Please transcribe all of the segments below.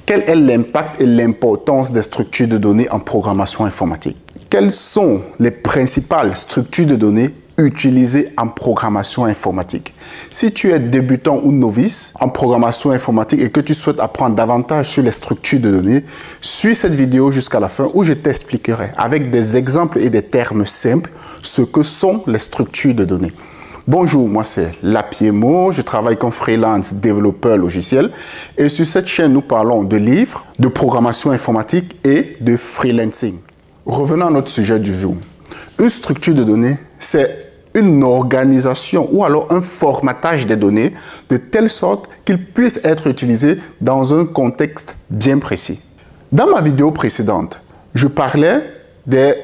Quel est l'impact et l'importance des structures de données en programmation informatique? Quelles sont les principales structures de données utilisées en programmation informatique? Si tu es débutant ou novice en programmation informatique et que tu souhaites apprendre davantage sur les structures de données, suis cette vidéo jusqu'à la fin où je t'expliquerai avec des exemples et des termes simples ce que sont les structures de données. Bonjour, moi c'est Lapiemo, je travaille comme freelance développeur logiciel et sur cette chaîne nous parlons de livres, de programmation informatique et de freelancing. Revenons à notre sujet du jour. Une structure de données, c'est une organisation ou alors un formatage des données de telle sorte qu'ils puissent être utilisés dans un contexte bien précis. Dans ma vidéo précédente, je parlais des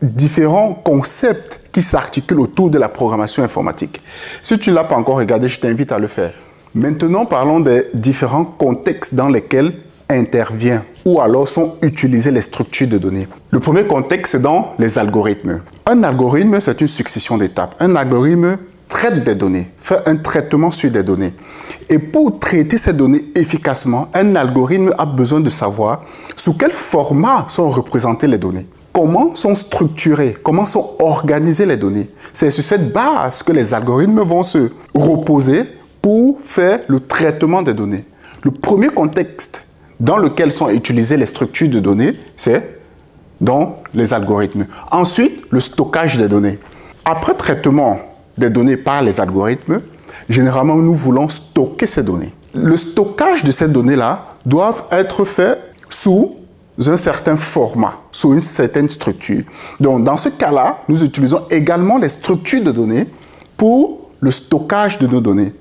différents concepts qui s'articulent autour de la programmation informatique. Si tu ne l'as pas encore regardé, je t'invite à le faire. Maintenant, parlons des différents contextes dans lesquels intervient ou alors sont utilisées les structures de données. Le premier contexte, c'est dans les algorithmes. Un algorithme, c'est une succession d'étapes. Un algorithme traite des données, fait un traitement sur des données. Et pour traiter ces données efficacement, un algorithme a besoin de savoir sous quel format sont représentées les données. Comment sont structurées, comment sont organisées les données. C'est sur cette base que les algorithmes vont se reposer pour faire le traitement des données. Le premier contexte dans lequel sont utilisées les structures de données, c'est dans les algorithmes. Ensuite, le stockage des données. Après traitement des données par les algorithmes, généralement, nous voulons stocker ces données. Le stockage de ces données-là doit être fait sous un certain format, sous une certaine structure. Donc, dans ce cas-là, nous utilisons également les structures de données pour le stockage de nos données.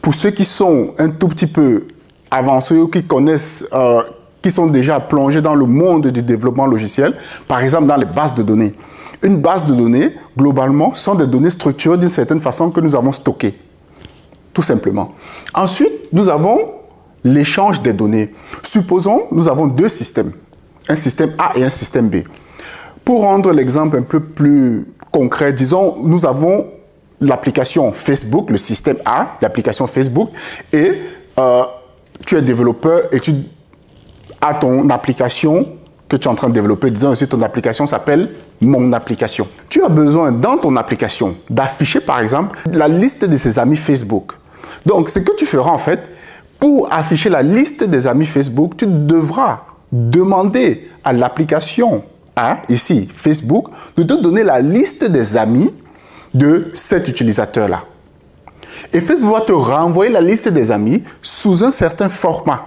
Pour ceux qui sont un tout petit peu avancés ou qui connaissent, qui sont déjà plongés dans le monde du développement logiciel, par exemple dans les bases de données. Une base de données, globalement, sont des données structurées d'une certaine façon que nous avons stockées, tout simplement. Ensuite, nous avons l'échange des données. Supposons, nous avons deux systèmes. Un système A et un système B. Pour rendre l'exemple un peu plus concret, disons, nous avons l'application Facebook, le système A, l'application Facebook, et tu es développeur et tu as ton application que tu es en train de développer. Disons aussi, ton application s'appelle Mon application. Tu as besoin dans ton application d'afficher, par exemple, la liste de ses amis Facebook. Donc, ce que tu feras en fait, pour afficher la liste des amis Facebook, tu devras demander à l'application A, ici Facebook, de te donner la liste des amis de cet utilisateur-là. Et Facebook va te renvoyer la liste des amis sous un certain format.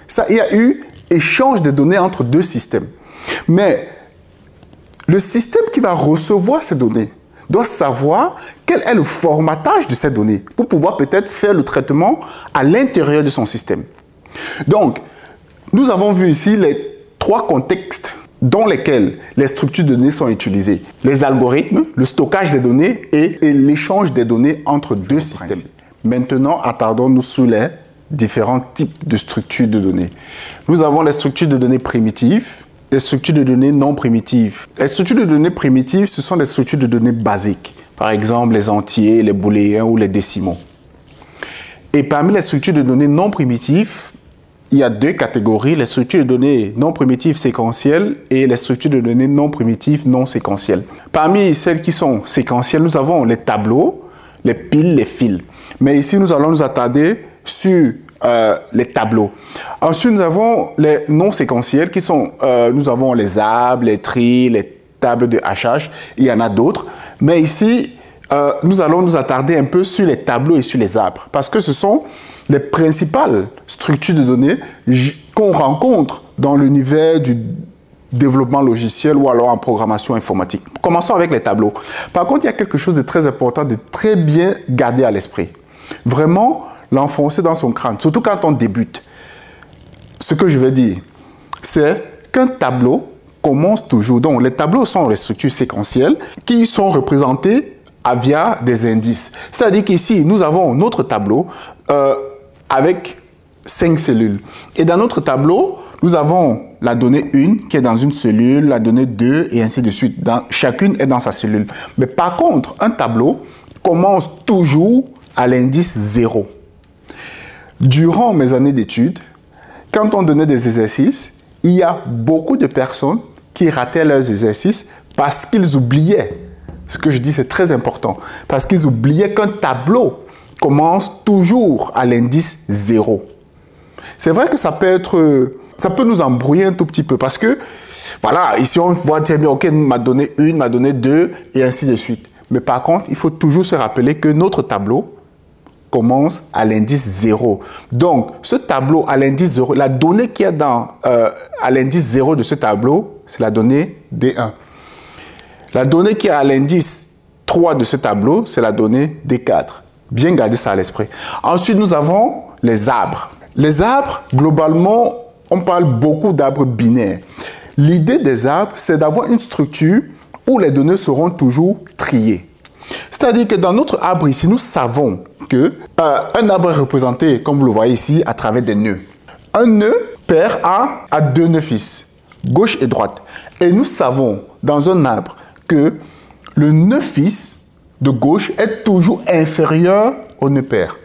Ça, il y a eu échange de données entre deux systèmes. Mais le système qui va recevoir ces données doit savoir quel est le formatage de ces données pour pouvoir peut-être faire le traitement à l'intérieur de son système. Donc, nous avons vu ici les trois contextes dans lesquels les structures de données sont utilisées. Les algorithmes, le stockage des données et l'échange des données entre deux systèmes. Maintenant, attardons-nous sur les différents types de structures de données. Nous avons les structures de données primitives, les structures de données non primitives. Les structures de données primitives, ce sont les structures de données basiques. Par exemple, les entiers, les booléens ou les décimaux. Et parmi les structures de données non primitives, il y a deux catégories, les structures de données non primitives séquentielles et les structures de données non primitives non séquentielles. Parmi celles qui sont séquentielles, nous avons les tableaux, les piles, les fils. Mais ici, nous allons nous attarder sur les tableaux. Ensuite, nous avons les non séquentielles qui sont, nous avons les arbres, les tris, les tables de hachage. Il y en a d'autres. Mais ici, nous allons nous attarder un peu sur les tableaux et sur les arbres parce que ce sont les principales structures de données qu'on rencontre dans l'univers du développement logiciel ou alors en programmation informatique. Commençons avec les tableaux. Par contre, il y a quelque chose de très important, de très bien garder à l'esprit. Vraiment l'enfoncer dans son crâne, surtout quand on débute. Ce que je vais dire, c'est qu'un tableau commence toujours. Donc, les tableaux sont les structures séquentielles qui sont représentées via des indices. C'est-à-dire qu'ici, nous avons notre tableau avec 5 cellules. Et dans notre tableau, nous avons la donnée 1 qui est dans une cellule, la donnée 2 et ainsi de suite. Chacune est dans sa cellule. Mais par contre, un tableau commence toujours à l'indice 0. Durant mes années d'études, quand on donnait des exercices, il y a beaucoup de personnes qui rataient leurs exercices parce qu'ils oubliaient. Ce que je dis, c'est très important. Parce qu'ils oubliaient qu'un tableau commence toujours à l'indice 0. C'est vrai que ça peut nous embrouiller un tout petit peu parce que, voilà, ici on voit très bien, ok, m'a donné 1, m'a donné 2 et ainsi de suite. Mais par contre, il faut toujours se rappeler que notre tableau commence à l'indice 0. Donc, ce tableau à l'indice 0, la donnée qu'il y a à l'indice 0 de ce tableau, c'est la donnée D1. La donnée qui est à l'indice 3 de ce tableau, c'est la donnée D4. Bien garder ça à l'esprit. Ensuite, nous avons les arbres. Les arbres, globalement, on parle beaucoup d'arbres binaires. L'idée des arbres, c'est d'avoir une structure où les données seront toujours triées. C'est-à-dire que dans notre arbre ici, nous savons qu'un arbre est représenté, comme vous le voyez ici, à travers des nœuds. Un nœud pair a 2 nœuds fils, gauche et droite. Et nous savons dans un arbre que le nœud fils de gauche est toujours inférieur au nœud pair.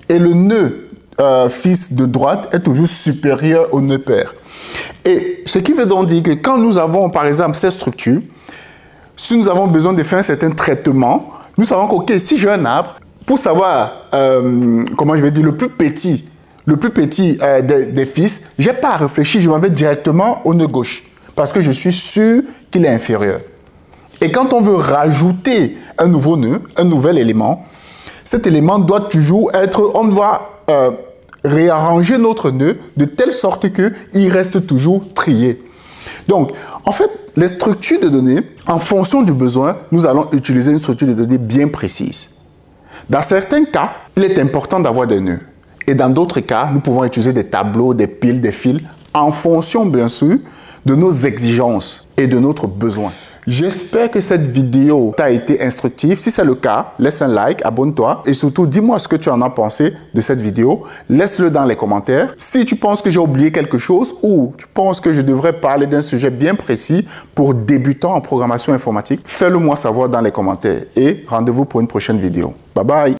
Et le nœud fils de droite est toujours supérieur au nœud pair. Et ce qui veut donc dire que quand nous avons, par exemple, ces structures, si nous avons besoin de faire un certain traitement, nous savons que, ok, si j'ai un arbre, pour savoir, comment je vais dire, le plus petit des fils, je n'ai pas à réfléchir, je m'en vais directement au nœud gauche, parce que je suis sûr qu'il est inférieur. Et quand on veut rajouter un nouveau nœud, un nouvel élément, cet élément doit toujours être, on doit réarranger notre nœud de telle sorte qu'il reste toujours trié. Donc, en fait, les structures de données, en fonction du besoin, nous allons utiliser une structure de données bien précise. Dans certains cas, il est important d'avoir des nœuds. Et dans d'autres cas, nous pouvons utiliser des tableaux, des piles, des fils, en fonction, bien sûr, de nos exigences et de notre besoin. J'espère que cette vidéo t'a été instructive. Si c'est le cas, laisse un like, abonne-toi et surtout dis-moi ce que tu en as pensé de cette vidéo. Laisse-le dans les commentaires. Si tu penses que j'ai oublié quelque chose ou tu penses que je devrais parler d'un sujet bien précis pour débutants en programmation informatique, fais-le moi savoir dans les commentaires et rendez-vous pour une prochaine vidéo. Bye bye!